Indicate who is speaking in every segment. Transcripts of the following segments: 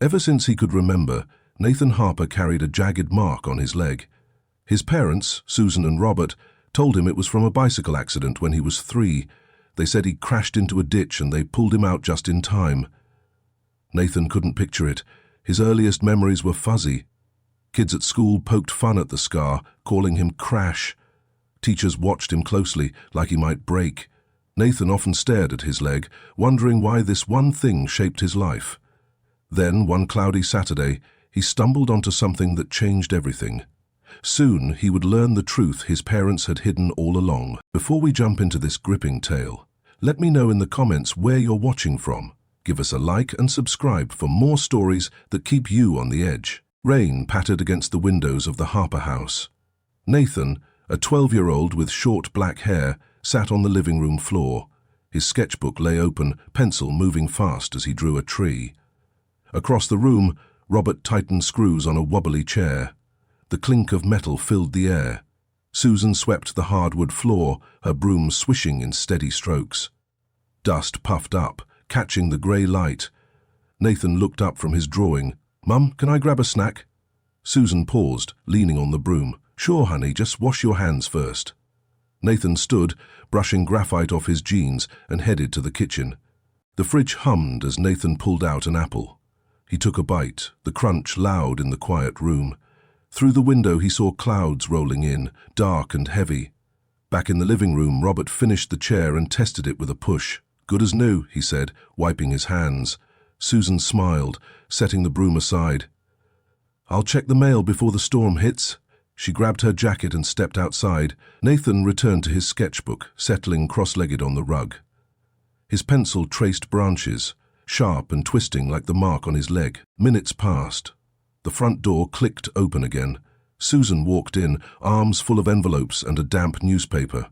Speaker 1: Ever since he could remember, Nathan Harper carried a jagged mark on his leg. His parents, Susan and Robert, told him it was from a bicycle accident when he was 3. They said he crashed into a ditch and they pulled him out just in time. Nathan couldn't picture it. His earliest memories were fuzzy. Kids at school poked fun at the scar, calling him Crash. Teachers watched him closely, like he might break. Nathan often stared at his leg, wondering why this one thing shaped his life. Then, one cloudy Saturday, he stumbled onto something that changed everything. Soon, he would learn the truth his parents had hidden all along. Before we jump into this gripping tale, let me know in the comments where you're watching from. Give us a like and subscribe for more stories that keep you on the edge. Rain pattered against the windows of the Harper house. Nathan, a 12-year-old with short black hair, sat on the living room floor. His sketchbook lay open, pencil moving fast as he drew a tree. Across the room, Robert tightened screws on a wobbly chair. The clink of metal filled the air. Susan swept the hardwood floor, her broom swishing in steady strokes. Dust puffed up, catching the grey light. Nathan looked up from his drawing. "Mum, can I grab a snack?" Susan paused, leaning on the broom. "Sure, honey, just wash your hands first." Nathan stood, brushing graphite off his jeans, and headed to the kitchen. The fridge hummed as Nathan pulled out an apple. He took a bite, the crunch loud in the quiet room. Through the window he saw clouds rolling in, dark and heavy. Back in the living room, Robert finished the chair and tested it with a push. "Good as new," he said, wiping his hands. Susan smiled, setting the broom aside. "I'll check the mail before the storm hits." She grabbed her jacket and stepped outside. Nathan returned to his sketchbook, settling cross-legged on the rug. His pencil traced branches, sharp and twisting like the mark on his leg. Minutes passed. The front door clicked open again. Susan walked in, arms full of envelopes and a damp newspaper.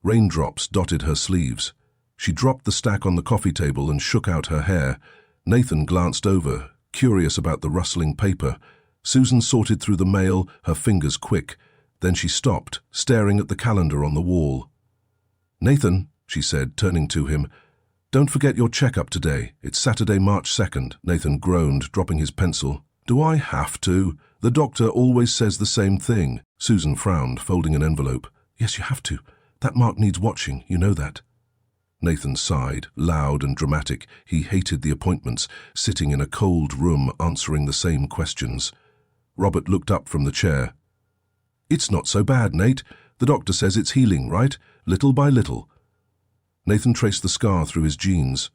Speaker 1: Raindrops dotted her sleeves. She dropped the stack on the coffee table and shook out her hair. Nathan glanced over, curious about the rustling paper. Susan sorted through the mail, her fingers quick. Then she stopped, staring at the calendar on the wall. "Nathan," she said, turning to him, "don't forget your checkup today. It's Saturday, March 2nd. Nathan groaned, dropping his pencil. "Do I have to? The doctor always says the same thing." Susan frowned, folding an envelope. "Yes, you have to. That mark needs watching, you know that." Nathan sighed, loud and dramatic. He hated the appointments, sitting in a cold room answering the same questions. Robert looked up from the chair. "It's not so bad, Nate. The doctor says it's healing, right? Little by little." Nathan traced the scar through his jeans.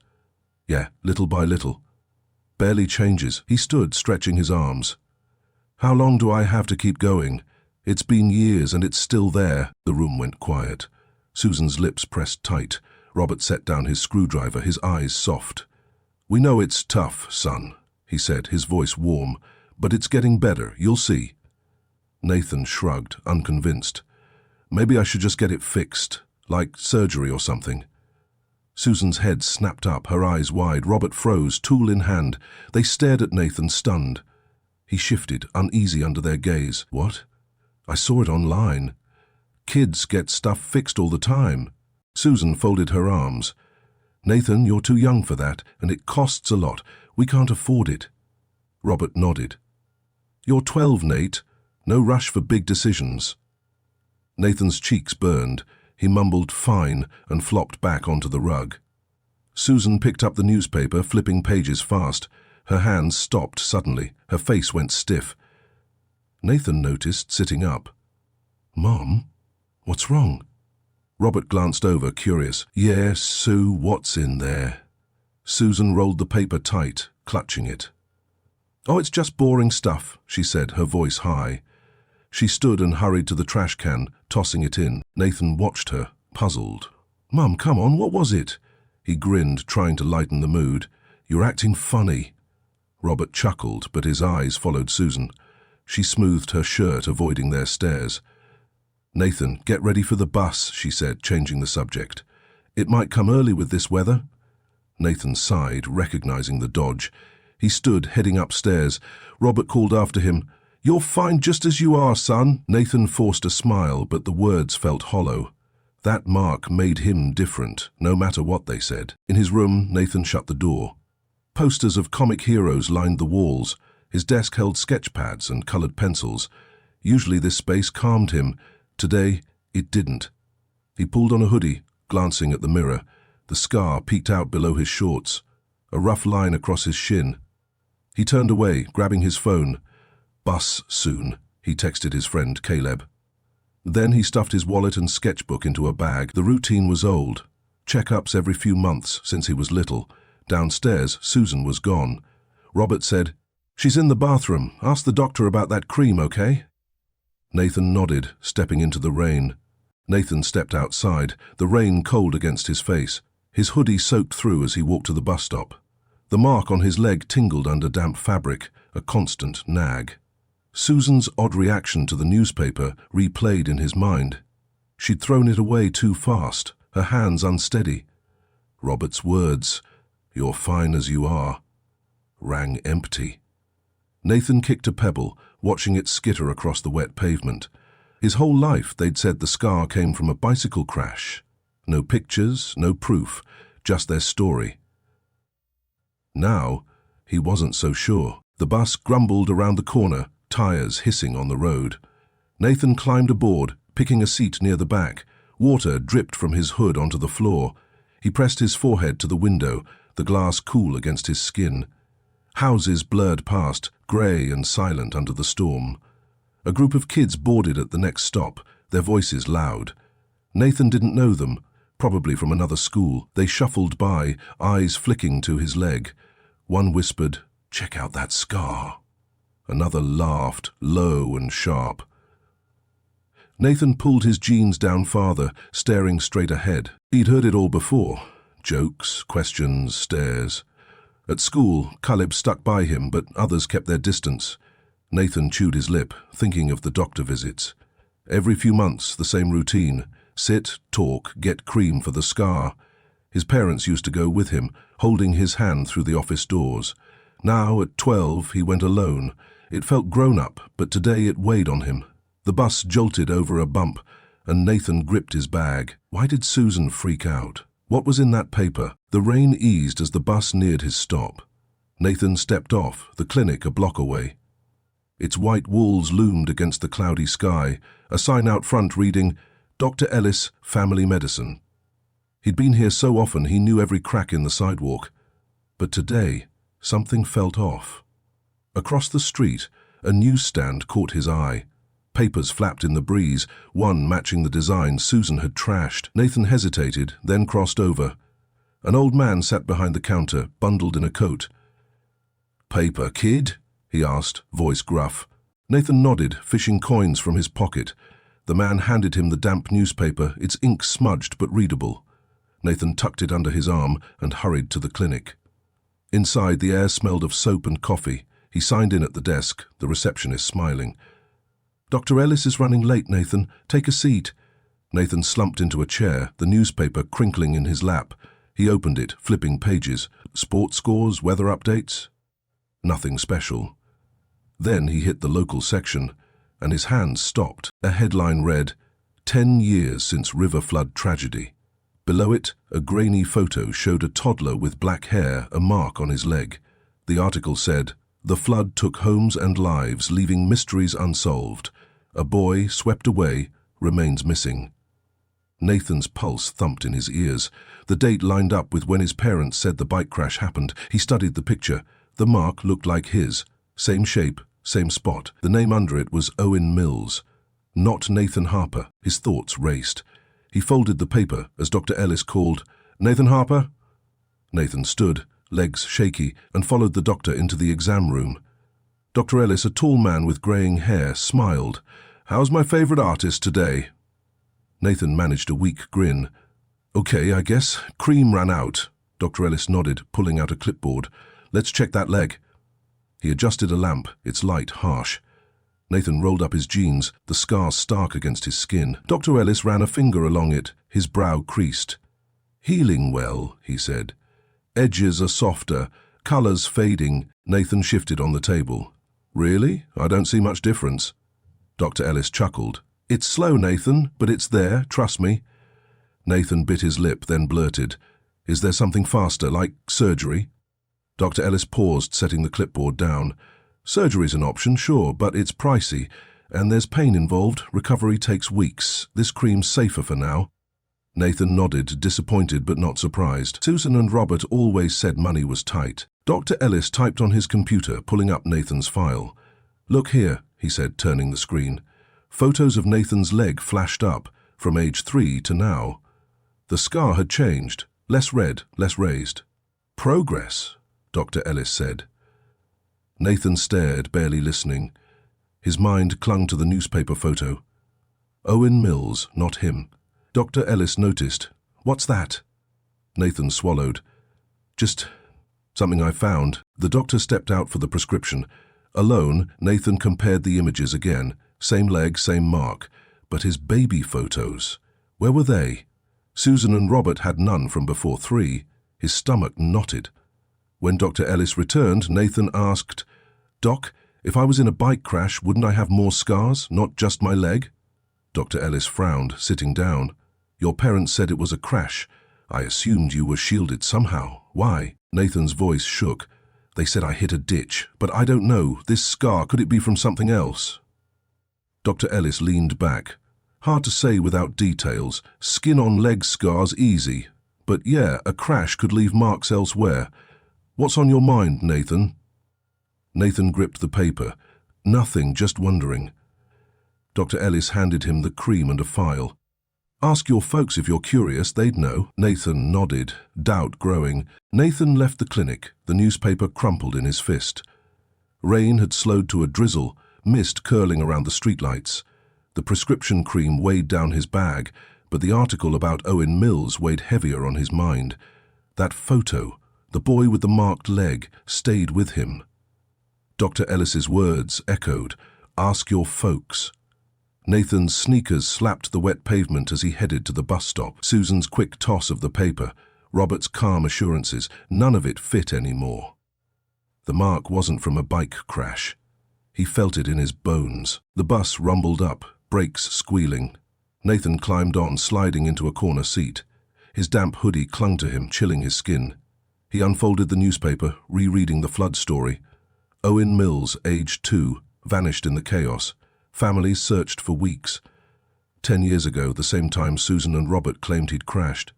Speaker 1: "Yeah, little by little. Barely changes." He stood, stretching his arms. "How long do I have to keep going? It's been years and it's still there." The room went quiet. Susan's lips pressed tight. Robert set down his screwdriver, his eyes soft. "We know it's tough, son," he said, his voice warm, "but it's getting better, you'll see." Nathan shrugged, unconvinced. "Maybe I should just get it fixed, like surgery or something." Susan's head snapped up, her eyes wide. Robert froze, tool in hand. They stared at Nathan, stunned. He shifted, uneasy under their gaze. "What? I saw it online. Kids get stuff fixed all the time." Susan folded her arms. "Nathan, you're too young for that, and it costs a lot. We can't afford it." Robert nodded. "You're 12, Nate. No rush for big decisions." Nathan's cheeks burned. He mumbled "fine" and flopped back onto the rug. Susan picked up the newspaper, flipping pages fast. Her hands stopped suddenly. Her face went stiff. Nathan noticed, sitting up. "Mom, what's wrong?" Robert glanced over, curious. "Yes, Sue, what's in there?" Susan rolled the paper tight, clutching it. "Oh, it's just boring stuff," she said, her voice high. She stood and hurried to the trash can, tossing it in. Nathan watched her, puzzled. "Mum, come on, what was it?" He grinned, trying to lighten the mood. "You're acting funny." Robert chuckled, but his eyes followed Susan. She smoothed her shirt, avoiding their stares. "Nathan, get ready for the bus," she said, changing the subject. "It might come early with this weather." Nathan sighed, recognizing the dodge. He stood, heading upstairs. Robert called after him, "You're fine just as you are, son." Nathan forced a smile, but the words felt hollow. That mark made him different, no matter what they said. In his room, Nathan shut the door. Posters of comic heroes lined the walls. His desk held sketch pads and colored pencils. Usually this space calmed him. Today, it didn't. He pulled on a hoodie, glancing at the mirror. The scar peeked out below his shorts, a rough line across his shin. He turned away, grabbing his phone. "Bus soon," he texted his friend Caleb. Then he stuffed his wallet and sketchbook into a bag. The routine was old. Checkups every few months since he was little. Downstairs, Susan was gone. Robert said, "She's in the bathroom. Ask the doctor about that cream, okay?" Nathan nodded, stepping into the rain. Nathan stepped outside, the rain cold against his face. His hoodie soaked through as he walked to the bus stop. The mark on his leg tingled under damp fabric, a constant nag. Susan's odd reaction to the newspaper replayed in his mind. She'd thrown it away too fast, her hands unsteady. Robert's words, "You're fine as you are," rang empty. Nathan kicked a pebble, watching it skitter across the wet pavement. His whole life they'd said the scar came from a bicycle crash. No pictures, no proof, just their story. Now, he wasn't so sure. The bus grumbled around the corner, tires hissing on the road. Nathan climbed aboard, picking a seat near the back. Water dripped from his hood onto the floor. He pressed his forehead to the window, the glass cool against his skin. Houses blurred past, grey and silent under the storm. A group of kids boarded at the next stop, their voices loud. Nathan didn't know them, probably from another school. They shuffled by, eyes flicking to his leg. One whispered, "Check out that scar." Another laughed, low and sharp. Nathan pulled his jeans down farther, staring straight ahead. He'd heard it all before. Jokes, questions, stares. At school, Caleb stuck by him, but others kept their distance. Nathan chewed his lip, thinking of the doctor visits. Every few months, the same routine. Sit, talk, get cream for the scar. His parents used to go with him, holding his hand through the office doors. Now, at 12, he went alone. It felt grown-up, but today it weighed on him. The bus jolted over a bump, and Nathan gripped his bag. Why did Susan freak out? What was in that paper? The rain eased as the bus neared his stop. Nathan stepped off, the clinic a block away. Its white walls loomed against the cloudy sky, a sign out front reading, "Dr. Ellis, Family Medicine." He'd been here so often he knew every crack in the sidewalk. But today, something felt off. Across the street, a newsstand caught his eye. Papers flapped in the breeze, one matching the design Susan had trashed. Nathan hesitated, then crossed over. An old man sat behind the counter, bundled in a coat. "Paper, kid?" he asked, voice gruff. Nathan nodded, fishing coins from his pocket. The man handed him the damp newspaper, its ink smudged but readable. Nathan tucked it under his arm and hurried to the clinic. Inside, the air smelled of soap and coffee. He signed in at the desk, the receptionist smiling. "Dr. Ellis is running late, Nathan. Take a seat." Nathan slumped into a chair, the newspaper crinkling in his lap. He opened it, flipping pages. Sports scores, weather updates. Nothing special. Then he hit the local section, and his hands stopped. A headline read, "10 years since river flood tragedy." Below it, a grainy photo showed a toddler with black hair, a mark on his leg. The article said, "The flood took homes and lives, leaving mysteries unsolved. A boy, swept away, remains missing." Nathan's pulse thumped in his ears. The date lined up with when his parents said the bike crash happened. He studied the picture. The mark looked like his. Same shape, same spot. The name under it was Owen Mills. Not Nathan Harper. His thoughts raced. He folded the paper as Dr. Ellis called, "Nathan Harper?" Nathan stood, legs shaky, and followed the doctor into the exam room. Dr. Ellis, a tall man with greying hair, smiled. "How's my favorite artist today?" Nathan managed a weak grin. "Okay, I guess. Cream ran out." Dr. Ellis nodded, pulling out a clipboard. "Let's check that leg." He adjusted a lamp, its light harsh. Nathan rolled up his jeans, the scar stark against his skin. Dr. Ellis ran a finger along it, his brow creased. "Healing well," he said. "Edges are softer, colors fading." Nathan shifted on the table. "Really? I don't see much difference." Dr. Ellis chuckled. "It's slow, Nathan, but it's there, trust me." Nathan bit his lip, then blurted, "Is there something faster, like surgery?" Dr. Ellis paused, setting the clipboard down. Surgery's an option, sure, but it's pricey, and there's pain involved. Recovery takes weeks. This cream's safer for now. Nathan nodded, disappointed but not surprised. Susan and Robert always said money was tight. Dr. Ellis typed on his computer, pulling up Nathan's file. Look here, he said, turning the screen. Photos of Nathan's leg flashed up, from age 3 to now. The scar had changed, less red, less raised. Progress, Dr. Ellis said. Nathan stared, barely listening. His mind clung to the newspaper photo. Owen Mills, not him. Dr. Ellis noticed. What's that? Nathan swallowed. Just something I found. The doctor stepped out for the prescription. Alone, Nathan compared the images again. Same leg, same mark. But his baby photos, where were they? Susan and Robert had none from before 3. His stomach knotted. When Dr. Ellis returned, Nathan asked, Doc, if I was in a bike crash, wouldn't I have more scars, not just my leg? Dr. Ellis frowned, sitting down. Your parents said it was a crash. I assumed you were shielded somehow. Why? Nathan's voice shook. They said I hit a ditch, but I don't know. This scar, could it be from something else? Dr. Ellis leaned back. Hard to say without details. Skin on leg scars easy. But yeah, a crash could leave marks elsewhere. What's on your mind, Nathan? Nathan gripped the paper. Nothing, just wondering. Dr. Ellis handed him the cream and a file. Ask your folks if you're curious, they'd know. Nathan nodded, doubt growing. Nathan left the clinic, the newspaper crumpled in his fist. Rain had slowed to a drizzle, mist curling around the streetlights. The prescription cream weighed down his bag, but the article about Owen Mills weighed heavier on his mind. That photo, the boy with the marked leg, stayed with him. Dr. Ellis's words echoed, ask your folks. Nathan's sneakers slapped the wet pavement as he headed to the bus stop. Susan's quick toss of the paper, Robert's calm assurances, none of it fit anymore. The mark wasn't from a bike crash. He felt it in his bones. The bus rumbled up, brakes squealing. Nathan climbed on, sliding into a corner seat. His damp hoodie clung to him, chilling his skin. He unfolded the newspaper, rereading the flood story. Owen Mills, aged 2, vanished in the chaos. Families searched for weeks. 10 years ago, the same time Susan and Robert claimed he'd crashed.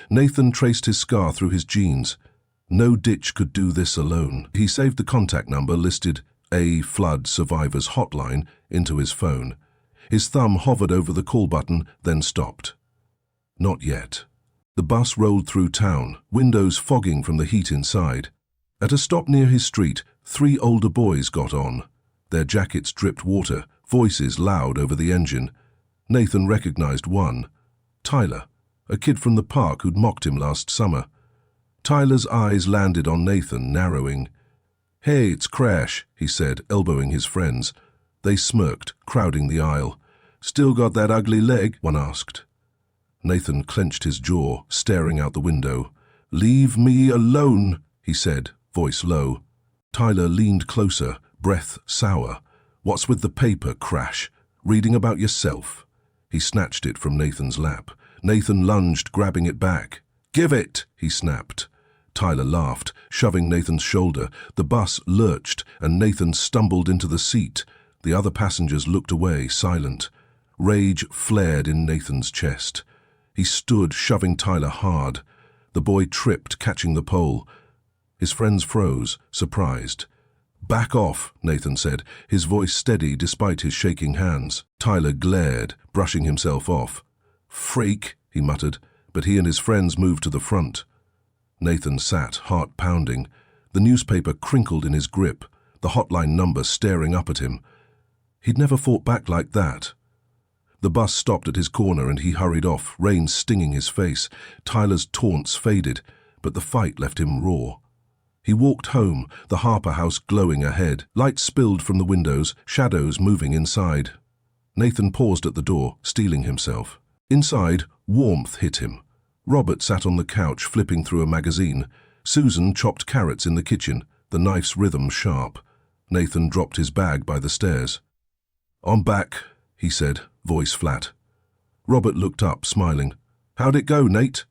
Speaker 1: Nathan traced his scar through his jeans. No ditch could do this alone. He saved the contact number listed A Flood Survivors Hotline into his phone. His thumb hovered over the call button, then stopped. Not yet. The bus rolled through town, windows fogging from the heat inside. At a stop near his street, 3 older boys got on. Their jackets dripped water, voices loud over the engine. Nathan recognized one. Tyler, a kid from the park who'd mocked him last summer. Tyler's eyes landed on Nathan, narrowing. Hey, it's Crash, he said, elbowing his friends. They smirked, crowding the aisle. Still got that ugly leg? One asked. Nathan clenched his jaw, staring out the window. Leave me alone, he said, voice low. Tyler leaned closer, breath sour. What's with the paper, Crash? Reading about yourself? He snatched it from Nathan's lap. Nathan lunged, grabbing it back. Give it, he snapped. Tyler laughed, shoving Nathan's shoulder. The bus lurched, and Nathan stumbled into the seat. The other passengers looked away, silent. Rage flared in Nathan's chest. He stood, shoving Tyler hard. The boy tripped, catching the pole. His friends froze, surprised. Back off, Nathan said, his voice steady despite his shaking hands. Tyler glared, brushing himself off. Freak, he muttered, but he and his friends moved to the front. Nathan sat, heart pounding. The newspaper crinkled in his grip, the hotline number staring up at him. He'd never fought back like that. The bus stopped at his corner and he hurried off, rain stinging his face. Tyler's taunts faded, but the fight left him raw. He walked home, the Harper house glowing ahead. Light spilled from the windows, shadows moving inside. Nathan paused at the door, steeling himself. Inside, warmth hit him. Robert sat on the couch, flipping through a magazine. Susan chopped carrots in the kitchen, the knife's rhythm sharp. Nathan dropped his bag by the stairs. I'm back, he said, voice flat. Robert looked up, smiling. How'd it go, Nate?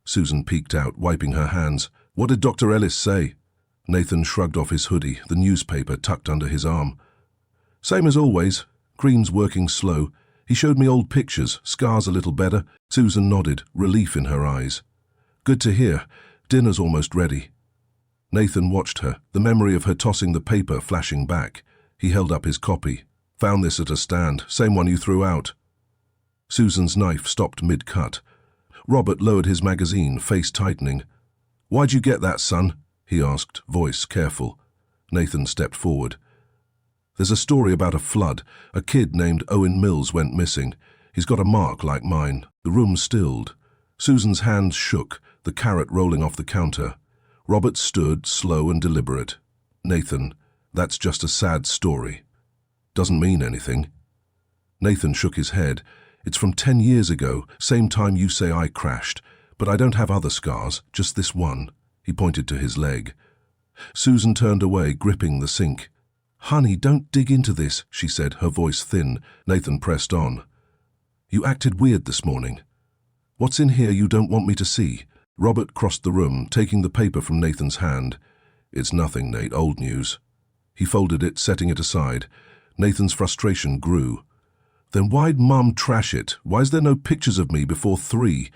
Speaker 1: Susan peeked out, wiping her hands. What did Dr. Ellis say? Nathan shrugged off his hoodie, the newspaper tucked under his arm. Same as always. Green's working slow. He showed me old pictures, scars a little better. Susan nodded, relief in her eyes. Good to hear. Dinner's almost ready. Nathan watched her, the memory of her tossing the paper flashing back. He held up his copy. Found this at a stand, same one you threw out. Susan's knife stopped mid-cut. Robert lowered his magazine, face tightening. Why'd you get that, son? He asked, voice careful. Nathan stepped forward. There's a story about a flood. A kid named Owen Mills went missing. He's got a mark like mine. The room stilled. Susan's hands shook, the carrot rolling off the counter. Robert stood, slow and deliberate. Nathan, that's just a sad story. Doesn't mean anything. Nathan shook his head. It's from 10 years ago, same time you say I crashed. But I don't have other scars, just this one. He pointed to his leg. Susan turned away, gripping the sink. Honey, don't dig into this, she said, her voice thin. Nathan pressed on. You acted weird this morning. What's in here you don't want me to see? Robert crossed the room, taking the paper from Nathan's hand. It's nothing, Nate, old news. He folded it, setting it aside. Nathan's frustration grew. Then why'd Mum trash it? Why's there no pictures of me before 3?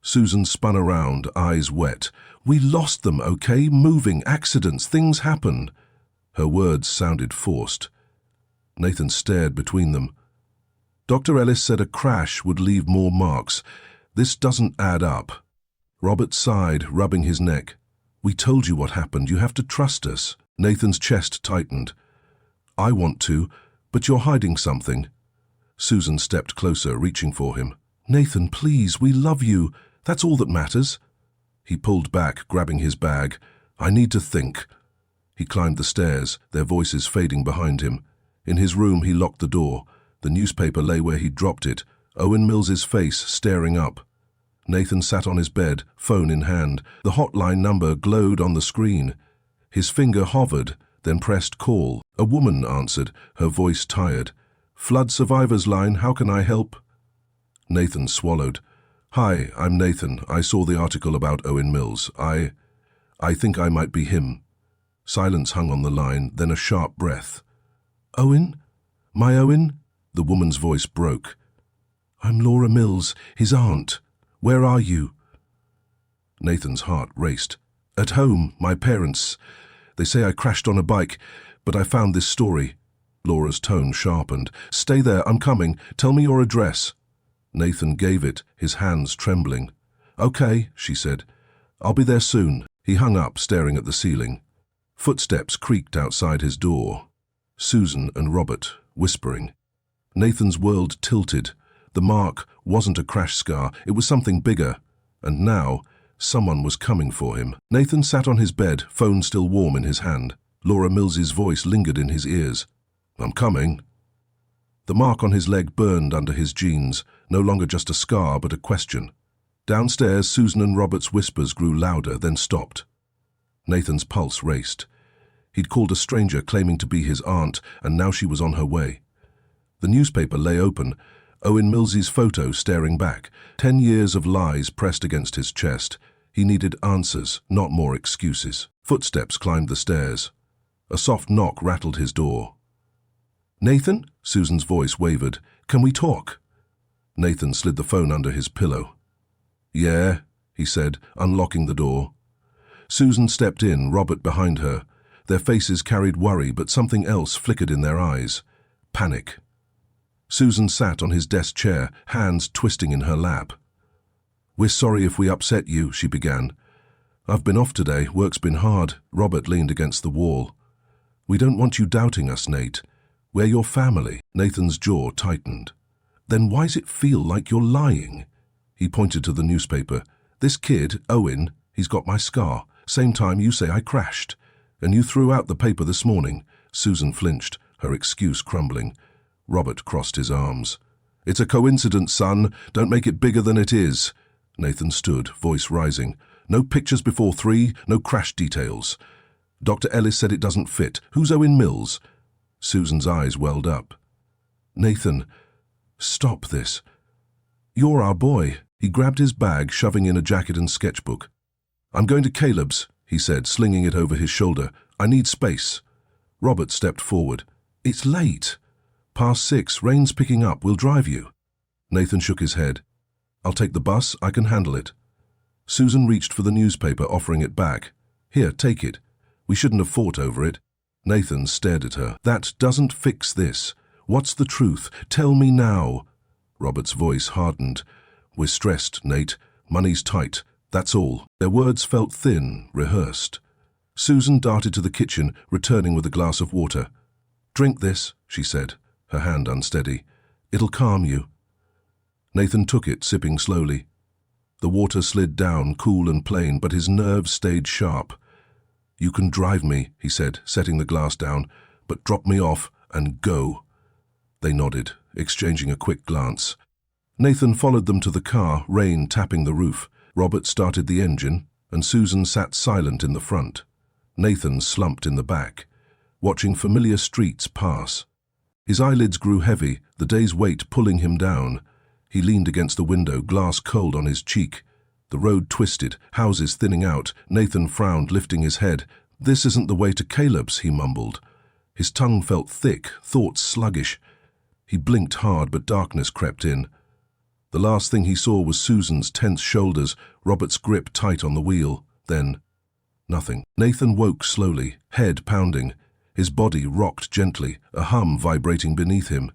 Speaker 1: Susan spun around, eyes wet. We lost them, okay? Moving, accidents, things happen. Her words sounded forced. Nathan stared between them. Dr. Ellis said a crash would leave more marks. This doesn't add up. Robert sighed, rubbing his neck. We told you what happened. You have to trust us. Nathan's chest tightened. I want to, but you're hiding something. Susan stepped closer, reaching for him. Nathan, please, we love you. That's all that matters. He pulled back, grabbing his bag. I need to think. He climbed the stairs, their voices fading behind him. In his room, he locked the door. The newspaper lay where he'd dropped it, Owen Mills's face staring up. Nathan sat on his bed, phone in hand. The hotline number glowed on the screen. His finger hovered, then pressed call. A woman answered, her voice tired. Flood survivors line, how can I help? Nathan swallowed. Hi, I'm Nathan. I saw the article about Owen Mills. I think I might be him. Silence hung on the line, then a sharp breath. Owen? My Owen? The woman's voice broke. I'm Laura Mills, his aunt. Where are you? Nathan's heart raced. At home, my parents. They say I crashed on a bike, but I found this story. Laura's tone sharpened. Stay there, I'm coming. Tell me your address. Nathan gave it, his hands trembling. Okay, she said. I'll be there soon. He hung up, staring at the ceiling. Footsteps creaked outside his door. Susan and Robert, whispering. Nathan's world tilted. The mark wasn't a crash scar, it was something bigger. And now, someone was coming for him. Nathan sat on his bed, phone still warm in his hand. Laura Mills's voice lingered in his ears. I'm coming. The mark on his leg burned under his jeans, no longer just a scar but a question. Downstairs, Susan and Robert's whispers grew louder, then stopped. Nathan's pulse raced. He'd called a stranger claiming to be his aunt, and now she was on her way. The newspaper lay open, Owen Mills's photo staring back, 10 years of lies pressed against his chest. He needed answers, not more excuses. Footsteps climbed the stairs. A soft knock rattled his door. Nathan? Susan's voice wavered. Can we talk? Nathan slid the phone under his pillow. Yeah, he said, unlocking the door. Susan stepped in, Robert behind her. Their faces carried worry, but something else flickered in their eyes. Panic. Susan sat on his desk chair, hands twisting in her lap. We're sorry if we upset you, she began. I've been off today, work's been hard. Robert leaned against the wall. We don't want you doubting us, Nate. We're your family. Nathan's jaw tightened. Then why's it feel like you're lying? He pointed to the newspaper. This kid, Owen, he's got my scar. Same time you say I crashed. And you threw out the paper this morning. Susan flinched, her excuse crumbling. Robert crossed his arms. It's a coincidence, son. Don't make it bigger than it is. Nathan stood, voice rising. No pictures before 3, no crash details. Dr. Ellis said it doesn't fit. Who's Owen Mills? Susan's eyes welled up. Nathan, stop this. You're our boy. He grabbed his bag, shoving in a jacket and sketchbook. I'm going to Caleb's. he said, slinging it over his shoulder. "I need space." Robert stepped forward. "It's late. Past 6, rain's picking up, we'll drive you." Nathan shook his head. "I'll take the bus, I can handle it." Susan reached for the newspaper, offering it back. "Here, take it. We shouldn't have fought over it." Nathan stared at her. "That doesn't fix this. What's the truth? Tell me now." Robert's voice hardened. "We're stressed, Nate. Money's tight. That's all." Their words felt thin, rehearsed. Susan darted to the kitchen, returning with a glass of water. "Drink this," she said, her hand unsteady. "It'll calm you." Nathan took it, sipping slowly. The water slid down, cool and plain, but his nerves stayed sharp. "You can drive me," he said, setting the glass down, "but drop me off and go." They nodded, exchanging a quick glance. Nathan followed them to the car, rain tapping the roof. Robert started the engine, and Susan sat silent in the front. Nathan slumped in the back, watching familiar streets pass. His eyelids grew heavy, the day's weight pulling him down. He leaned against the window, glass cold on his cheek. The road twisted, houses thinning out. Nathan frowned, lifting his head. "This isn't the way to Caleb's," he mumbled. His tongue felt thick, thoughts sluggish. He blinked hard, but darkness crept in. The last thing he saw was Susan's tense shoulders, Robert's grip tight on the wheel. Then, nothing. Nathan woke slowly, head pounding. His body rocked gently, a hum vibrating beneath him.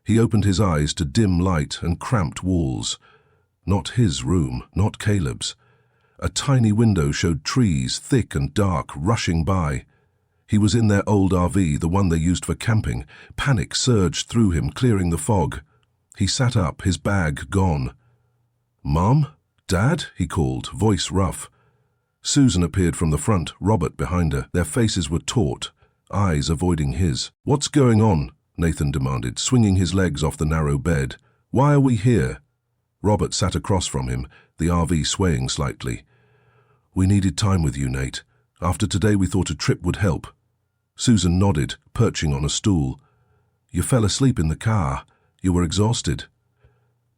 Speaker 1: He opened his eyes to dim light and cramped walls. Not his room, not Caleb's. A tiny window showed trees, thick and dark, rushing by. He was in their old RV, the one they used for camping. Panic surged through him, clearing the fog. He sat up, his bag gone. "Mom? Dad?" he called, voice rough. Susan appeared from the front, Robert behind her. Their faces were taut, eyes avoiding his. "What's going on?" Nathan demanded, swinging his legs off the narrow bed. "Why are we here?" Robert sat across from him, the RV swaying slightly. "We needed time with you, Nate. After today we thought a trip would help." Susan nodded, perching on a stool. "You fell asleep in the car. You were exhausted."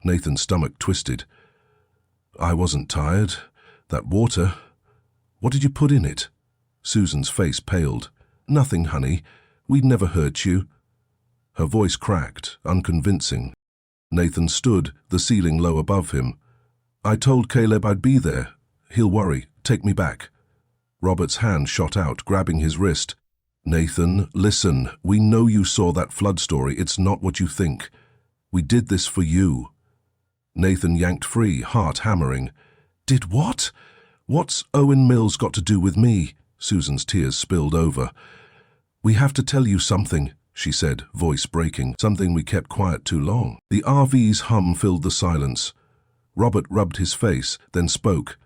Speaker 1: Nathan's stomach twisted. "I wasn't tired. That water. What did you put in it?" Susan's face paled. "Nothing, honey. We'd never hurt you." Her voice cracked, unconvincing. Nathan stood, the ceiling low above him. "I told Caleb I'd be there. He'll worry. Take me back." Robert's hand shot out, grabbing his wrist. "Nathan, listen. We know you saw that flood story. It's not what you think. We did this for you." Nathan yanked free, heart hammering. "Did what? What's Owen Mills got to do with me?" Susan's tears spilled over. "We have to tell you something," she said, voice breaking. "Something we kept quiet too long." The RV's hum filled the silence. Robert rubbed his face, then spoke.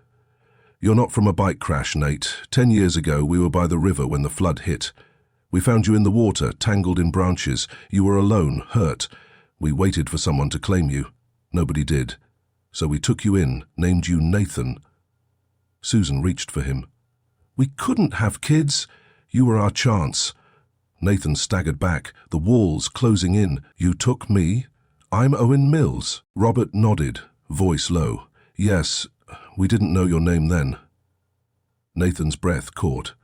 Speaker 1: "You're not from a bike crash, Nate. 10 years ago, we were by the river when the flood hit. We found you in the water, tangled in branches. You were alone, hurt. We waited for someone to claim you. Nobody did. So we took you in, named you Nathan." Susan reached for him. "We couldn't have kids. You were our chance." Nathan staggered back, the walls closing in. "You took me? I'm Owen Mills." Robert nodded, voice low. "Yes, we didn't know your name then." Nathan's breath caught.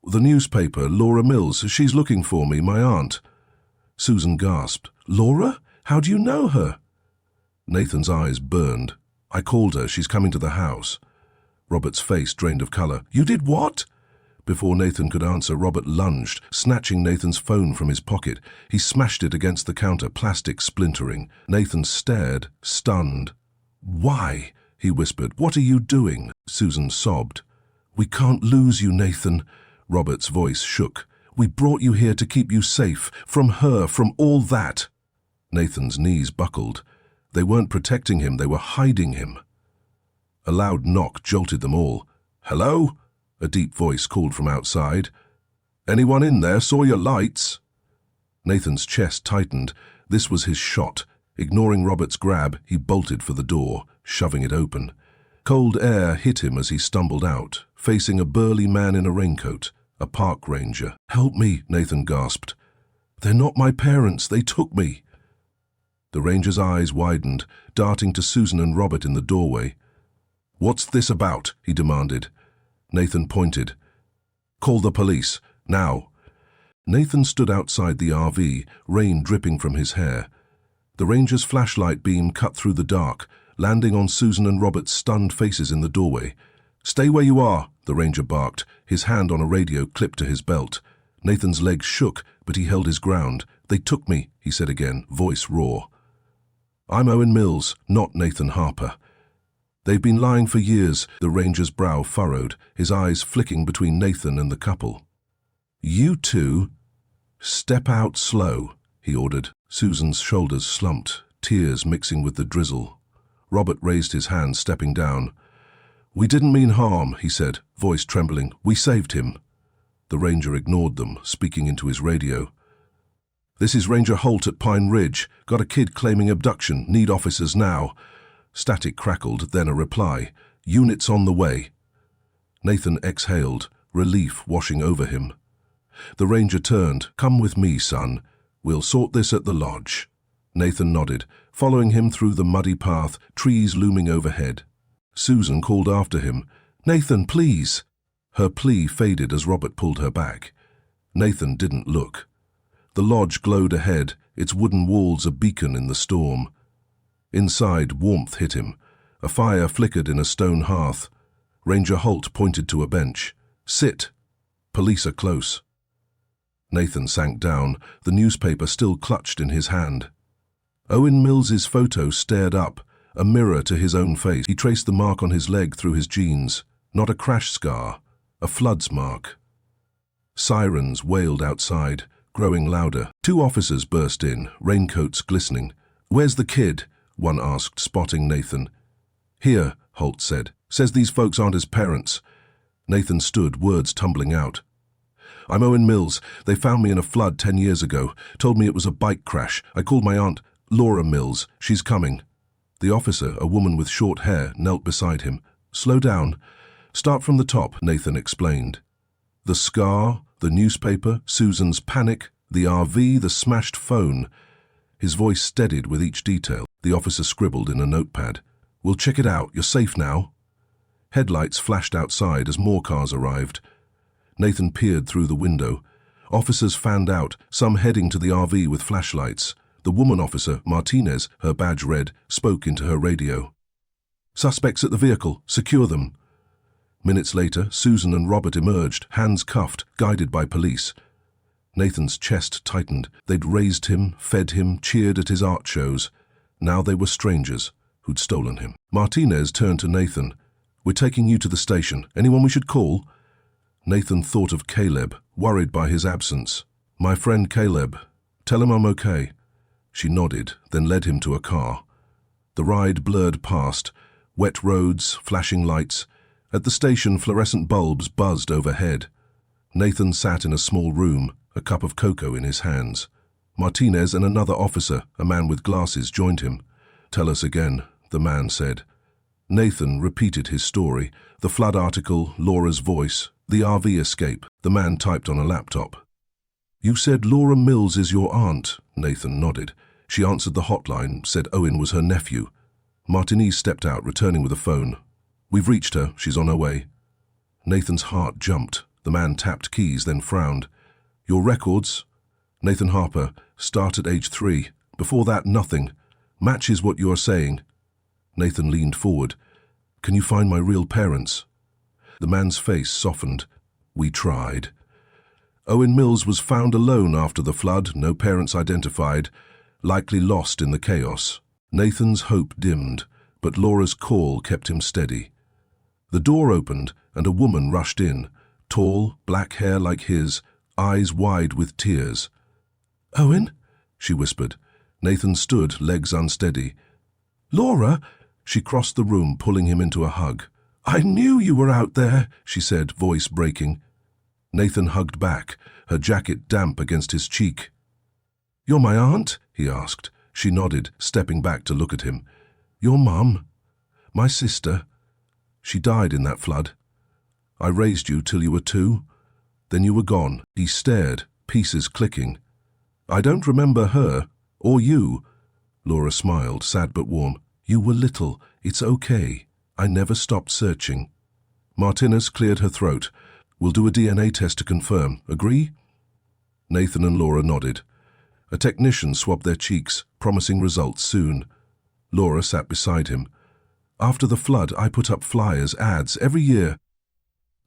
Speaker 1: "The newspaper, Laura Mills, she's looking for me, my aunt." Susan gasped. "Laura? How do you know her?" Nathan's eyes burned. "I called her. She's coming to the house." Robert's face drained of color. "You did what?" Before Nathan could answer, Robert lunged, snatching Nathan's phone from his pocket. He smashed it against the counter, plastic splintering. Nathan stared, stunned. "Why?" he whispered. "What are you doing?" Susan sobbed. "We can't lose you, Nathan." Robert's voice shook. "We brought you here to keep you safe, from her, from all that." Nathan's knees buckled. They weren't protecting him, they were hiding him. A loud knock jolted them all. "Hello?" A deep voice called from outside. "Anyone in there? Saw your lights." Nathan's chest tightened. This was his shot. Ignoring Robert's grab, he bolted for the door, shoving it open. Cold air hit him as he stumbled out, facing a burly man in a raincoat, a park ranger. "Help me," Nathan gasped. "They're not my parents. They took me." The ranger's eyes widened, darting to Susan and Robert in the doorway. "What's this about?" he demanded. Nathan pointed. "Call the police, now." Nathan stood outside the RV, rain dripping from his hair. The ranger's flashlight beam cut through the dark, landing on Susan and Robert's stunned faces in the doorway. "Stay where you are," the ranger barked, his hand on a radio clipped to his belt. Nathan's legs shook, but he held his ground. "They took me," he said again, voice raw. "I'm Owen Mills, not Nathan Harper." "They've been lying for years," the ranger's brow furrowed, his eyes flicking between Nathan and the couple. "You two, step out slow," he ordered. Susan's shoulders slumped, tears mixing with the drizzle. Robert raised his hand, stepping down. "We didn't mean harm," he said, voice trembling. "We saved him." The ranger ignored them, speaking into his radio. "This is Ranger Holt at Pine Ridge. Got a kid claiming abduction. Need officers now." Static crackled, then a reply. "Units on the way." Nathan exhaled, relief washing over him. The ranger turned. "Come with me, son. We'll sort this at the lodge." Nathan nodded, following him through the muddy path, trees looming overhead. Susan called after him. "Nathan, please." Her plea faded as Robert pulled her back. Nathan didn't look. The lodge glowed ahead, its wooden walls a beacon in the storm. Inside, warmth hit him. A fire flickered in a stone hearth. Ranger Holt pointed to a bench. "Sit. Police are close." Nathan sank down, the newspaper still clutched in his hand. Owen Mills's photo stared up, a mirror to his own face. He traced the mark on his leg through his jeans. Not a crash scar, a flood's mark. Sirens wailed outside, growing louder. Two officers burst in, raincoats glistening. "Where's the kid?" one asked, spotting Nathan. "Here," Holt said. "Says these folks aren't his parents." Nathan stood, words tumbling out. "I'm Owen Mills. They found me in a flood 10 years ago. Told me it was a bike crash. I called my aunt, Laura Mills. She's coming." The officer, a woman with short hair, knelt beside him. "Slow down. Start from the top," Nathan explained. The scar, the newspaper, Susan's panic, the RV, the smashed phone. His voice steadied with each detail. The officer scribbled in a notepad. "We'll check it out. You're safe now." Headlights flashed outside as more cars arrived. Nathan peered through the window. Officers fanned out, some heading to the RV with flashlights. The woman officer, Martinez, her badge red, spoke into her radio. "Suspects at the vehicle. Secure them." Minutes later, Susan and Robert emerged, hands cuffed, guided by police. Nathan's chest tightened. They'd raised him, fed him, cheered at his art shows. Now they were strangers who'd stolen him. Martinez turned to Nathan. "We're taking you to the station. Anyone we should call?" Nathan thought of Caleb, worried by his absence. "My friend Caleb. Tell him I'm okay." She nodded, then led him to a car. The ride blurred past, wet roads, flashing lights. At the station, fluorescent bulbs buzzed overhead. Nathan sat in a small room, a cup of cocoa in his hands. Martinez and another officer, a man with glasses, joined him. "Tell us again," the man said. Nathan repeated his story, the flood article, Laura's voice, the RV escape. The man typed on a laptop. "You said Laura Mills is your aunt," Nathan nodded. "She answered the hotline, said Owen was her nephew." Martinez stepped out, returning with a phone. "We've reached her. She's on her way." Nathan's heart jumped. The man tapped keys, then frowned. "Your records?" "Nathan Harper. Start at age 3. Before that, nothing. Matches what you are saying." Nathan leaned forward. "Can you find my real parents?" The man's face softened. "We tried." Owen Mills was found alone after the flood, no parents identified, likely lost in the chaos. Nathan's hope dimmed, but Laura's call kept him steady. The door opened, and a woman rushed in, tall, black hair like his, eyes wide with tears. "Owen?" she whispered. Nathan stood, legs unsteady. "Laura?" She crossed the room, pulling him into a hug. "I knew you were out there," she said, voice breaking. Nathan hugged back, her jacket damp against his cheek. "You're my aunt?" he asked. She nodded, stepping back to look at him. "Your mum?" "My sister. She died in that flood. I raised you till you were 2. Then you were gone." He stared, pieces clicking. "I don't remember her, or you." Laura smiled, sad but warm. "You were little. It's okay. I never stopped searching." Martinez cleared her throat. We'll do a DNA test to confirm. Agree? Nathan and Laura nodded. A technician swabbed their cheeks, promising results soon. Laura sat beside him. After the flood, I put up flyers, ads, every year.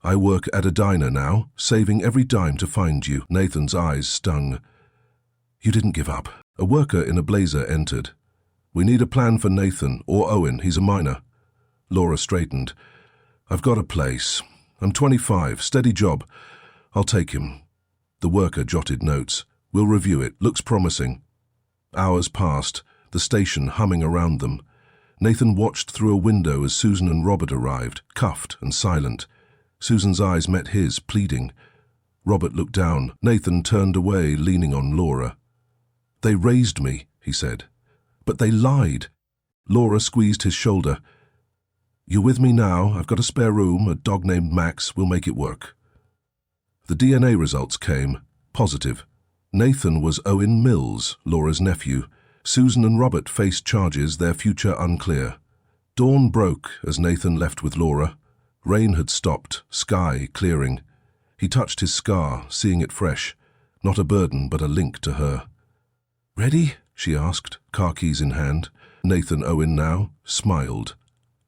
Speaker 1: I work at a diner now, saving every dime to find you. Nathan's eyes stung. You didn't give up. A worker in a blazer entered. We need a plan for Nathan, or Owen, he's a minor. Laura straightened. I've got a place. I'm 25, steady job. I'll take him. The worker jotted notes. We'll review it. Looks promising. Hours passed, the station humming around them. Nathan watched through a window as Susan and Robert arrived, cuffed and silent. Susan's eyes met his, pleading. Robert looked down. Nathan turned away, leaning on Laura. They raised me, he said. But they lied. Laura squeezed his shoulder. You're with me now. I've got a spare room, a dog named Max. We'll make it work. The DNA results came. Positive. Nathan was Owen Mills, Laura's nephew. Susan and Robert faced charges, their future unclear. Dawn broke as Nathan left with Laura. Rain had stopped, sky clearing. He touched his scar, seeing it fresh. Not a burden, but a link to her. Ready? She asked, car keys in hand. Nathan Owen now smiled.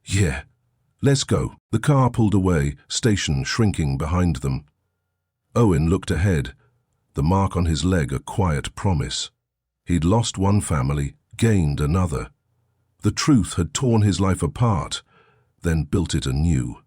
Speaker 1: Yeah. Let's go. The car pulled away, station shrinking behind them. Owen looked ahead, the mark on his leg a quiet promise. He'd lost one family, gained another. The truth had torn his life apart, then built it anew.